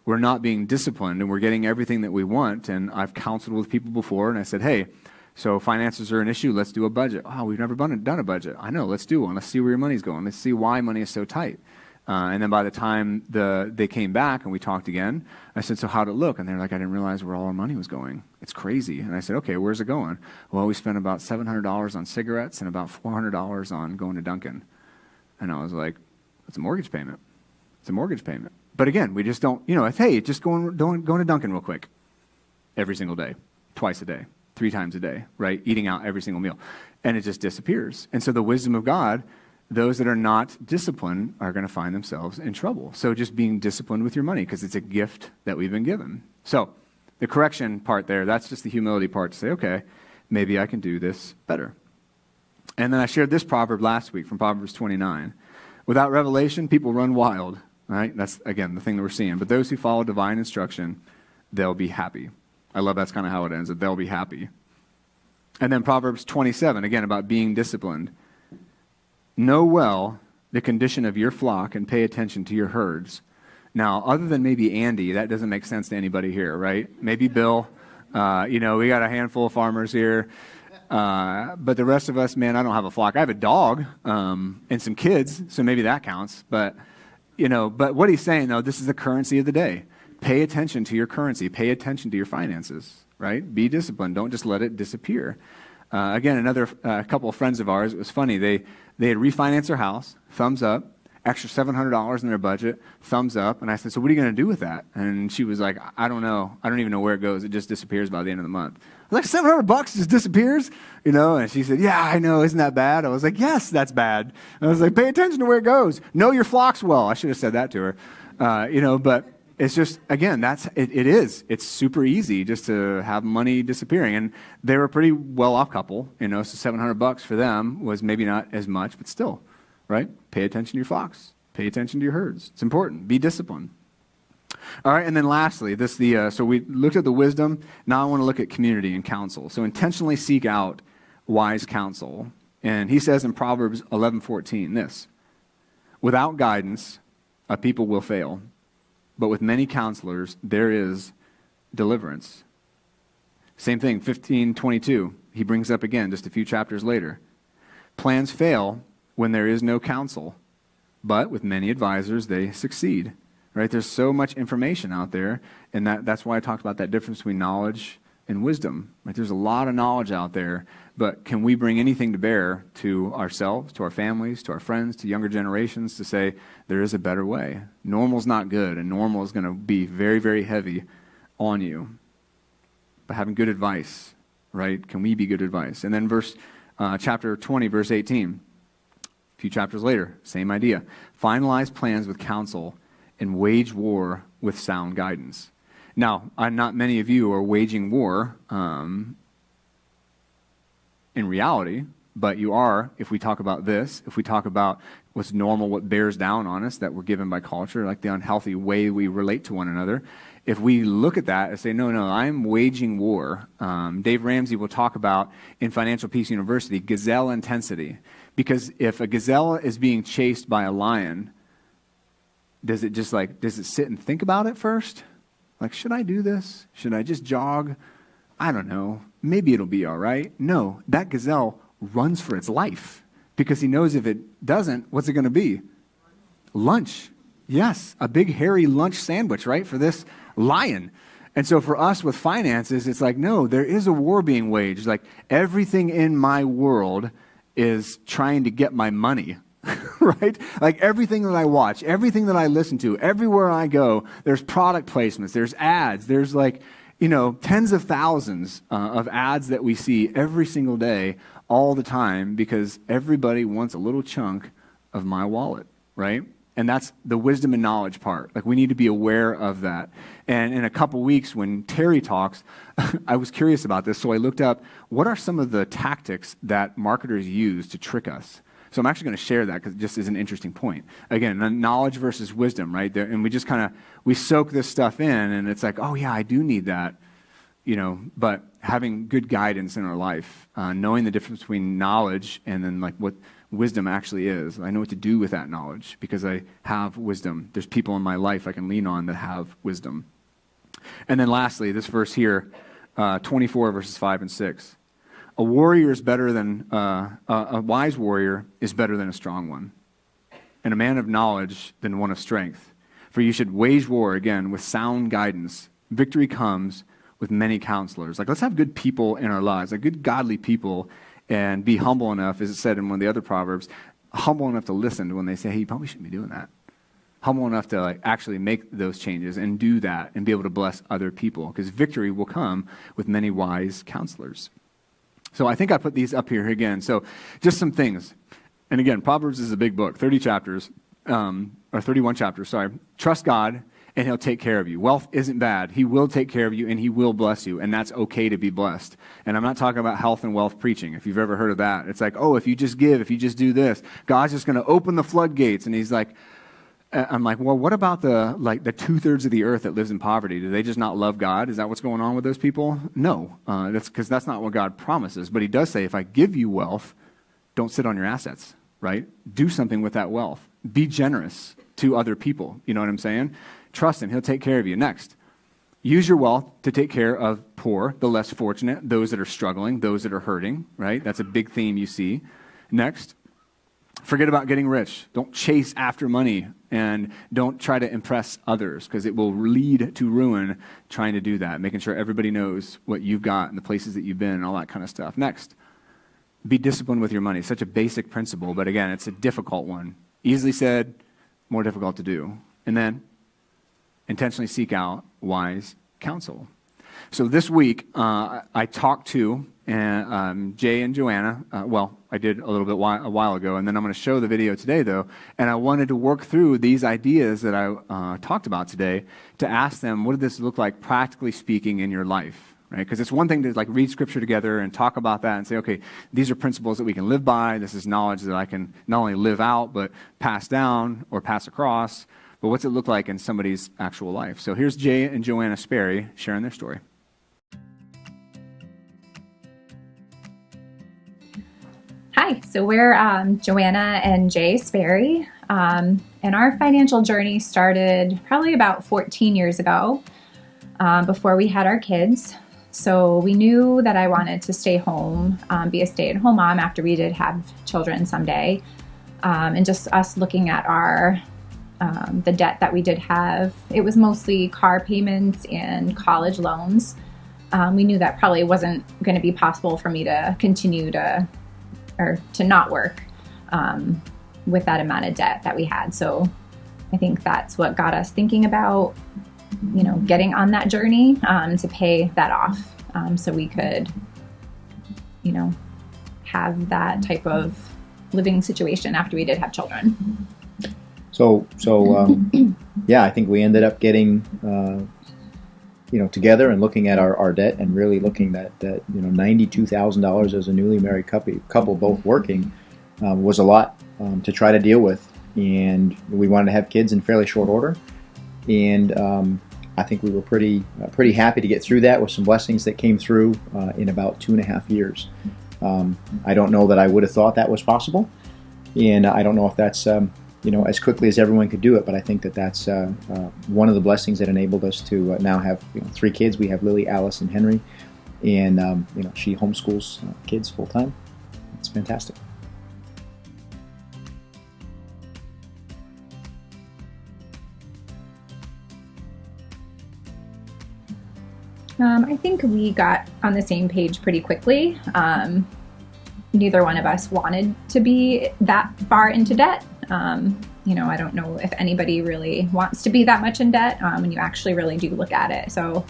We're not being disciplined, and we're getting everything that we want. And I've counseled with people before, and I said, hey, so finances are an issue. Let's do a budget. Oh, we've never done a budget. I know. Let's do one. Let's see where your money's going. Let's see why money is so tight. And then by the time they came back and we talked again, I said, so how'd it look? And they're like, I didn't realize where all our money was going. It's crazy. And I said, okay, where's it going? Well, we spent about $700 on cigarettes and about $400 on going to Dunkin'. And I was like, it's a mortgage payment. It's a mortgage payment. But again, we just don't, hey, just going to Dunkin' real quick every single day, twice a day. 3 times a day, right? Eating out every single meal. And it just disappears. And so the wisdom of God, those that are not disciplined are going to find themselves in trouble. So just being disciplined with your money, because it's a gift that we've been given. So the correction part there, that's just the humility part to say, okay, maybe I can do this better. And then I shared this proverb last week from Proverbs 29. Without revelation, people run wild. Right? That's, again, the thing that we're seeing. But those who follow divine instruction, they'll be happy. I love that's kind of how it ends, that they'll be happy. And then Proverbs 27, again, about being disciplined. Know well the condition of your flock and pay attention to your herds. Now, other than maybe Andy, that doesn't make sense to anybody here, right? Maybe Bill. We got a handful of farmers here. But the rest of us, man, I don't have a flock. I have a dog and some kids, so maybe that counts. But what he's saying, though, this is the currency of the day. Pay attention to your currency. Pay attention to your finances, right? Be disciplined. Don't just let it disappear. Again, another couple of friends of ours, it was funny. They had refinanced their house, thumbs up, extra $700 in their budget, thumbs up. And I said, so what are you going to do with that? And she was like, I don't know. I don't even know where it goes. It just disappears by the end of the month. I was like, $700 just disappears? And she said, yeah, I know. Isn't that bad? I was like, yes, that's bad. I was like, pay attention to where it goes. Know your flocks well. I should have said that to her. But it's just, again, it is. It's super easy just to have money disappearing. And they were a pretty well-off couple, so $700 for them was maybe not as much, but still, right? Pay attention to your flocks. Pay attention to your herds. It's important. Be disciplined. All right, and then lastly, so we looked at the wisdom. Now I want to look at community and counsel. So intentionally seek out wise counsel. And he says in Proverbs 11:14 this, without guidance, a people will fail, but with many counselors, there is deliverance. Same thing, 15:22, he brings up again just a few chapters later. Plans fail when there is no counsel, but with many advisors, they succeed. Right? There's so much information out there, and that's why I talked about that difference between knowledge and wisdom. Right? There's a lot of knowledge out there, but can we bring anything to bear to ourselves, to our families, to our friends, to younger generations to say there is a better way? Normal's not good, and normal is going to be very, very heavy on you. But having good advice, right? Can we be good advice? And then chapter 20, verse 18, a few chapters later, same idea. Finalize plans with counsel and wage war with sound guidance. Now, not many of you are waging war in reality, but you are if we talk about this, if we talk about what's normal, what bears down on us that we're given by culture, like the unhealthy way we relate to one another. If we look at that and say, no, I'm waging war. Dave Ramsey will talk about in Financial Peace University, gazelle intensity. Because if a gazelle is being chased by a lion, does it sit and think about it first? Like, should I do this? Should I just jog? I don't know. Maybe it'll be all right. No, that gazelle runs for its life because he knows if it doesn't, what's it going to be? Lunch. Yes, a big hairy lunch sandwich, right, for this lion. And so for us with finances, it's like, no, there is a war being waged. Like everything in my world is trying to get my money. Right? Like everything that I watch, everything that I listen to, everywhere I go, there's product placements, there's ads, there's tens of thousands of ads that we see every single day, all the time, because everybody wants a little chunk of my wallet, right? And that's the wisdom and knowledge part. Like we need to be aware of that. And in a couple weeks when Terry talks, I was curious about this, so I looked up what are some of the tactics that marketers use to trick us. So I'm actually going to share that because it just is an interesting point. Again, knowledge versus wisdom, right? And we just we soak this stuff in, and it's like, oh yeah, I do need that, but having good guidance in our life, knowing the difference between knowledge and then like what wisdom actually is. I know what to do with that knowledge because I have wisdom. There's people in my life I can lean on that have wisdom. And then lastly, this verse here, 24 verses 5 and 6. A warrior is better than, a wise warrior is better than a strong one, and a man of knowledge than one of strength. For you should wage war, again, with sound guidance. Victory comes with many counselors. Like, let's have good people in our lives, like good godly people, and be humble enough, as it said in one of the other Proverbs, humble enough to listen to when they say, hey, you probably shouldn't be doing that. Humble enough to actually make those changes and do that and be able to bless other people, because victory will come with many wise counselors. So I think I put these up here again. So just some things. And again, Proverbs is a big book, 30 chapters, or 31 chapters, sorry. Trust God, and he'll take care of you. Wealth isn't bad. He will take care of you, and he will bless you, and that's okay to be blessed. And I'm not talking about health and wealth preaching, if you've ever heard of that. It's like, oh, if you just give, if you just do this, God's just going to open the floodgates. And he's like, I'm like, well, what about the 2/3 of the earth that lives in poverty? Do they just not love God? Is that what's going on with those people? No, that's because that's not what God promises. But he does say, if I give you wealth, don't sit on your assets, right? Do something with that wealth. Be generous to other people. You know what I'm saying? Trust him. He'll take care of you. Next, use your wealth to take care of poor, the less fortunate, those that are struggling, those that are hurting, right? That's a big theme you see. Next, forget about getting rich. Don't chase after money, and don't try to impress others, because it will lead to ruin trying to do that, making sure everybody knows what you've got and the places that you've been and all that kind of stuff. Next, be disciplined with your money. Such a basic principle, but again, it's a difficult one. Easily said, more difficult to do. And then, intentionally seek out wise counsel. So this week, I talked to Jay and Joanna. I did a little bit a while ago, and then I'm going to show the video today, though. And I wanted to work through these ideas that I talked about today to ask them, what did this look like, practically speaking, in your life? Right? Because it's one thing to read Scripture together and talk about that and say, okay, these are principles that we can live by. This is knowledge that I can not only live out, but pass down or pass across. But what's it look like in somebody's actual life? So here's Jay and Joanna Sperry sharing their story. Hi, so we're Joanna and Jay Sperry, and our financial journey started probably about 14 years ago, before we had our kids. So we knew that I wanted to stay home, be a stay-at-home mom after we did have children someday, and just us looking at the debt that we did have. It was mostly car payments and college loans. We knew that probably wasn't going to be possible for me to continue to not work with that amount of debt that we had. So I think that's what got us thinking about, getting on that journey to pay that off, so we could, have that type of living situation after we did have children. So yeah, I think we ended up getting, together and looking at our debt and really looking at that, $92,000 as a newly married couple both working, was a lot to try to deal with. And we wanted to have kids in fairly short order. And I think we were pretty happy to get through that with some blessings that came through in about 2.5 years. I don't know that I would have thought that was possible. And I don't know if that's as quickly as everyone could do it, but I think that's one of the blessings that enabled us to now have 3 kids. We have Lily, Alice, and Henry, and she homeschools kids full time. It's fantastic. I think we got on the same page pretty quickly. Neither one of us wanted to be that far into debt. I don't know if anybody really wants to be that much in debt when you actually really do look at it. So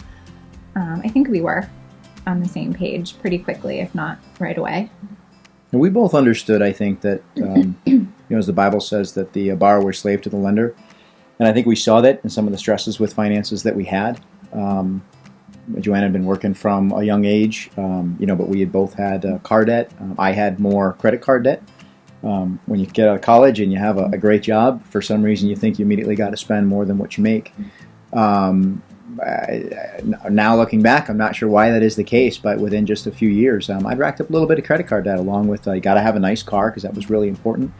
I think we were on the same page pretty quickly, if not right away. And we both understood, I think, that, as the Bible says, that the borrower is slave to the lender. And I think we saw that in some of the stresses with finances that we had. Joanna had been working from a young age, but we had both had car debt. I had more credit card debt. When you get out of college and you have a great job, for some reason you think you immediately got to spend more than what you make. Now looking back, I'm not sure why that is the case, but within just a few years, I'd racked up a little bit of credit card debt, along with I got to have a nice car because that was really important.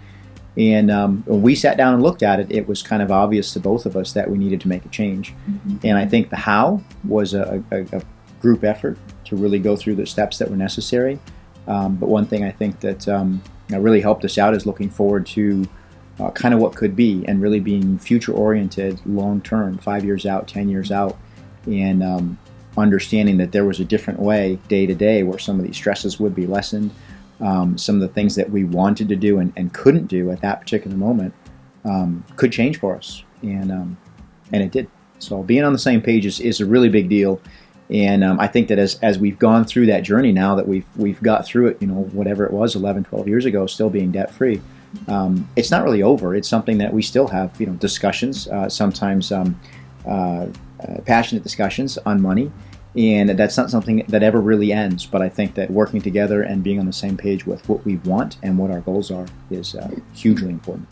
And when we sat down and looked at it, it was kind of obvious to both of us that we needed to make a change. Mm-hmm. And I think the how was a group effort to really go through the steps that were necessary. But one thing I think that really helped us out is looking forward to kind of what could be, and really being future-oriented long-term, 5 years out, 10 years out, and understanding that there was a different way day to day where some of these stresses would be lessened. Some of the things that we wanted to do and couldn't do at that particular moment could change for us, and it did. So being on the same page is a really big deal, and I think that as we've gone through that journey now that we've got through it, whatever it was 11, 12 years ago, still being debt free, it's not really over. It's something that we still have, discussions, sometimes passionate discussions on money, and that's not something that ever really ends. But I think that working together and being on the same page with what we want and what our goals are is hugely important.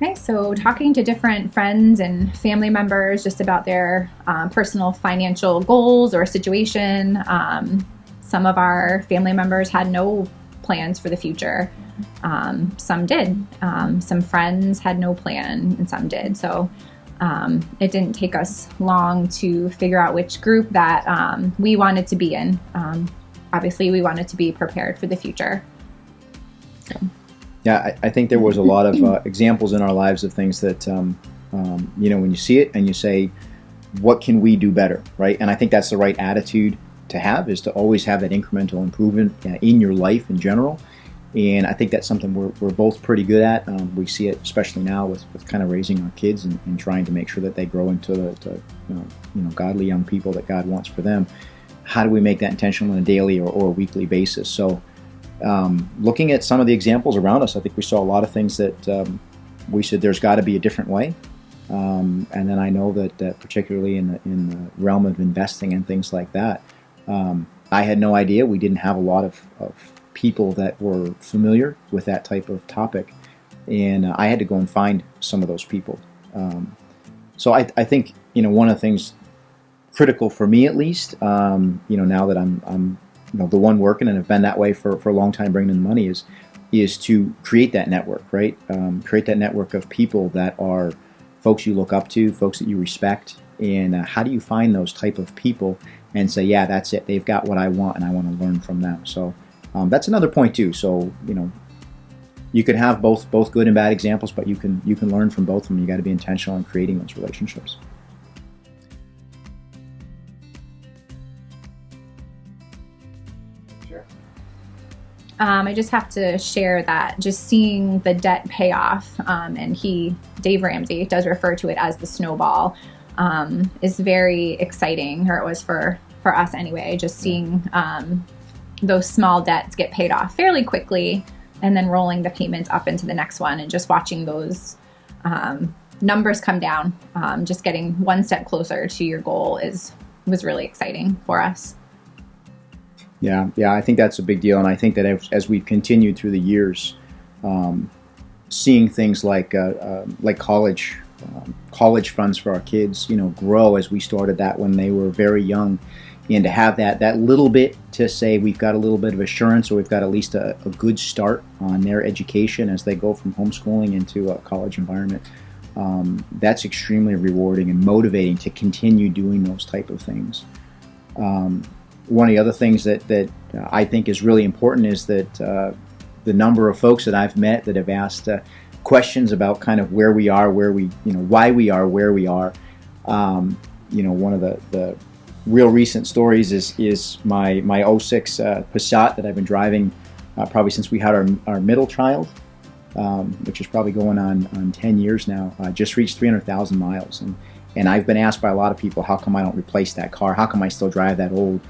Okay, so talking to different friends and family members just about their personal financial goals or situation. Some of our family members had no plans for the future. Some did. Some friends had no plan, and some did. So it didn't take us long to figure out which group that we wanted to be in. Obviously, we wanted to be prepared for the future. So. Yeah, I think there was a lot of examples in our lives of things that, when you see it and you say, what can we do better, right? And I think that's the right attitude to have, is to always have that incremental improvement in your life in general. And I think that's something we're both pretty good at. We see it especially now with kind of raising our kids and trying to make sure that they grow into the godly young people that God wants for them. How do we make that intentional on a daily or weekly basis? So looking at some of the examples around us, I think we saw a lot of things that we said there's got to be a different way. And then I know that particularly in the realm of investing and things like that, I had no idea. We didn't have a lot of people that were familiar with that type of topic, and I had to go and find some of those people. So I think one of the things critical for me, at least, now that I'm the one working and have been that way for a long time, bringing in money, is to create that network, right? Create that network of people that are folks you look up to, folks that you respect, and how do you find those type of people and say, yeah, that's it. They've got what I want, and I want to learn from them. So that's another point too. So you can have both good and bad examples, but you can learn from both of them. You got to be intentional in creating those relationships. I just have to share that just seeing the debt pay off, and Dave Ramsey does refer to it as the snowball, is very exciting, or it was for us anyway, just seeing those small debts get paid off fairly quickly and then rolling the payments up into the next one, and just watching those numbers come down, just getting one step closer to your goal was really exciting for us. Yeah, I think that's a big deal, and I think that as we've continued through the years, seeing things like college funds for our kids, grow as we started that when they were very young, and to have that little bit to say we've got a little bit of assurance, or we've got at least a good start on their education as they go from homeschooling into a college environment. That's extremely rewarding and motivating to continue doing those type of things. One of the other things that I think is really important is that the number of folks that I've met that have asked questions about kind of where we are, why we are where we are. One of the real recent stories is my 06 Passat that I've been driving probably since we had our middle child, which is probably going on 10 years now. Just reached 300,000 miles. And I've been asked by a lot of people, how come I don't replace that car? How come I still drive that old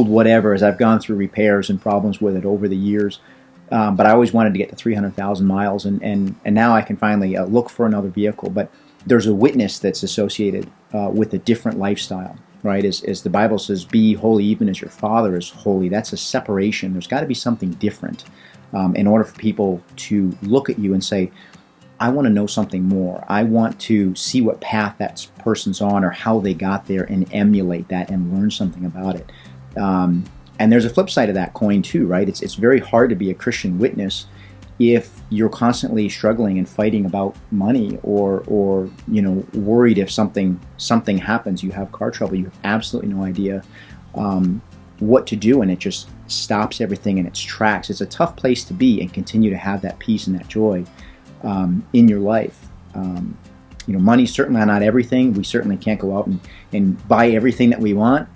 whatever, as I've gone through repairs and problems with it over the years. But I always wanted to get to 300,000 miles, and now I can finally look for another vehicle. But there's a witness that's associated with a different lifestyle, right? As the Bible says, be holy even as your Father is holy. That's a separation. There's got to be something different in order for people to look at you and say, I want to know something more. I want to see what path that person's on or how they got there and emulate that and learn something about it. And there's a flip side of that coin too, right? It's very hard to be a Christian witness if you're constantly struggling and fighting about money or worried if something happens. You have car trouble. You have absolutely no idea what to do, and it just stops everything in its tracks. It's a tough place to be and continue to have that peace and that joy in your life. Money's certainly not everything. We certainly can't go out and buy everything that we want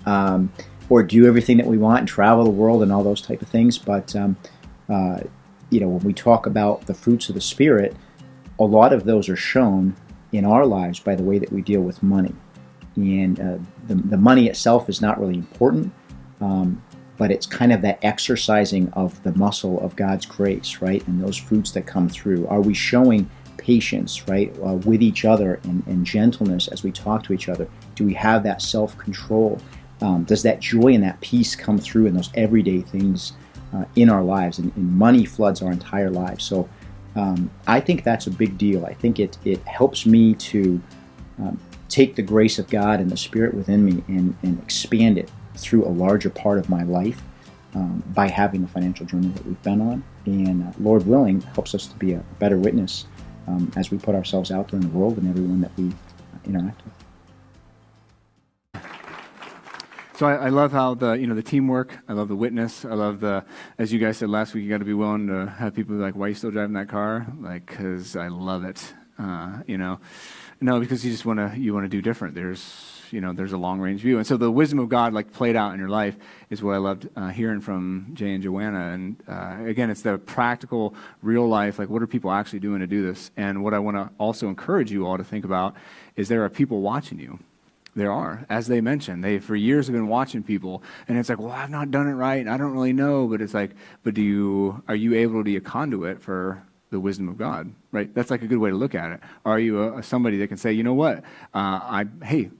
or do everything that we want and travel the world and all those type of things. But when we talk about the fruits of the Spirit, a lot of those are shown in our lives by the way that we deal with money. And the money itself is not really important, but it's kind of that exercising of the muscle of God's grace, right? And those fruits that come through. Are we showing patience, right, with each other and gentleness as we talk to each other? Do we have that self-control? Does that joy and that peace come through in those everyday things in our lives? And money floods our entire lives. So I think that's a big deal. I think it helps me to take the grace of God and the Spirit within me and expand it through a larger part of my life by having the financial journey that we've been on. And Lord willing, helps us to be a better witness as we put ourselves out there in the world and everyone that we interact with. So I love how the teamwork. I love the witness. I love as you guys said last week, you got to be willing to have people be like, "Why are you still driving that car?" Like, because I love it. No, because you just want to do different. There's a long range view, and so the wisdom of God like played out in your life is what I loved hearing from Jay and Joanna. And again, it's the practical, real life. Like, what are people actually doing to do this? And what I want to also encourage you all to think about is there are people watching you. There are, as they mentioned, they for years have been watching people, and it's like, well, I've not done it right, and I don't really know. But it's like, are you able to be a conduit for the wisdom of God, right? That's like a good way to look at it. Are you somebody that can say, you know what, hey,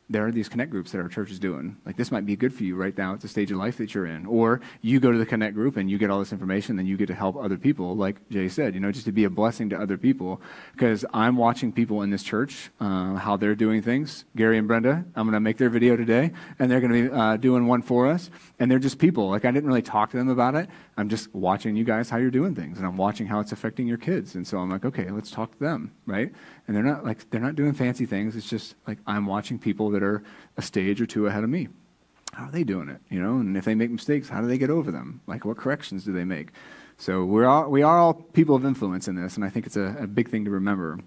there are these connect groups that our church is doing. Like, this might be good for you right now at the stage of life that you're in. Or you go to the connect group and you get all this information, then you get to help other people, like Jay said, just to be a blessing to other people. Because I'm watching people in this church, how they're doing things. Gary and Brenda, I'm going to make their video today, and they're going to be doing one for us. And they're just people. Like, I didn't really talk to them about it. I'm just watching you guys, how you're doing things. And I'm watching how it's affecting your kids. And so I'm like, okay, let's talk to them, right? And they're not doing fancy things. It's just like I'm watching people that are a stage or two ahead of me. How are they doing it? And if they make mistakes, how do they get over them? Like, what corrections do they make? So we are all people of influence in this, and I think it's a big thing to remember.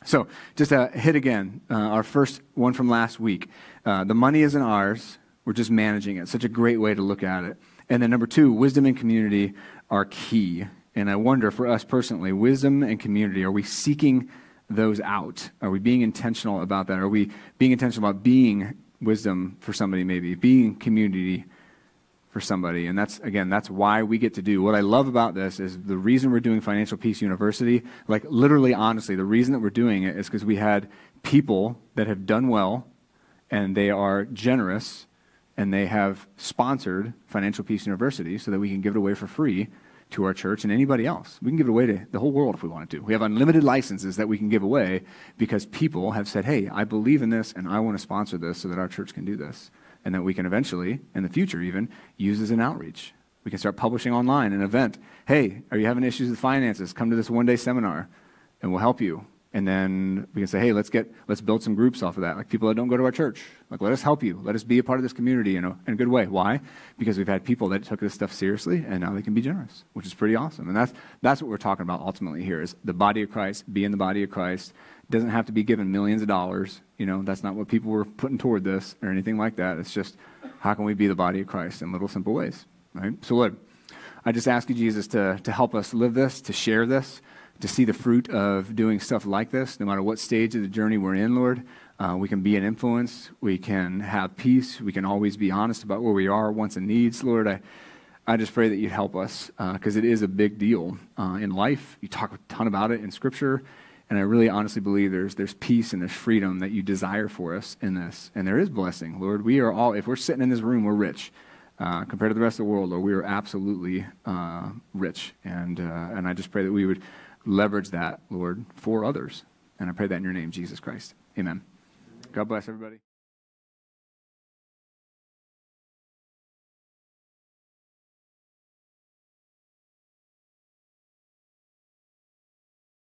So just to hit again, our first one from last week. The money isn't ours. We're just managing it. Such a great way to look at it. And then number 2, wisdom and community are key. And I wonder for us personally, wisdom and community, are we seeking those out? Are we being intentional about that? Are we being intentional about being wisdom for somebody, maybe being community for somebody? And that's why we get to do what I love about this is the reason we're doing Financial Peace University, like literally, honestly, the reason that we're doing it is because we had people that have done well and they are generous and they have sponsored Financial Peace University so that we can give it away for free to our church and anybody else. We can give it away to the whole world if we wanted to. We have unlimited licenses that we can give away because people have said, hey, I believe in this and I want to sponsor this so that our church can do this. And that we can eventually, in the future even, use as an outreach. We can start publishing online an event. Hey, are you having issues with finances? Come to this one-day seminar and we'll help you. And then we can say, hey, let's build some groups off of that. Like people that don't go to our church. Like, let us help you. Let us be a part of this community in a good way. Why? Because we've had people that took this stuff seriously and now they can be generous, which is pretty awesome. And that's what we're talking about ultimately here is the body of Christ, be in the body of Christ. It doesn't have to be given millions of dollars. That's not what people were putting toward this or anything like that. It's just, how can we be the body of Christ in little simple ways, right? So Lord, I just ask you, Jesus, to help us live this, to share this, to see the fruit of doing stuff like this, no matter what stage of the journey we're in, Lord. We can be an influence. We can have peace. We can always be honest about where we are, wants and needs, Lord. I just pray that you'd help us because it is a big deal in life. You talk a ton about it in Scripture, and I really honestly believe there's peace and there's freedom that you desire for us in this. And there is blessing, Lord. We are all, if we're sitting in this room, we're rich. Compared to the rest of the world, Lord, we are absolutely rich. And I just pray that we would leverage that, Lord, for others. And I pray that in your name, Jesus Christ. Amen. God bless everybody.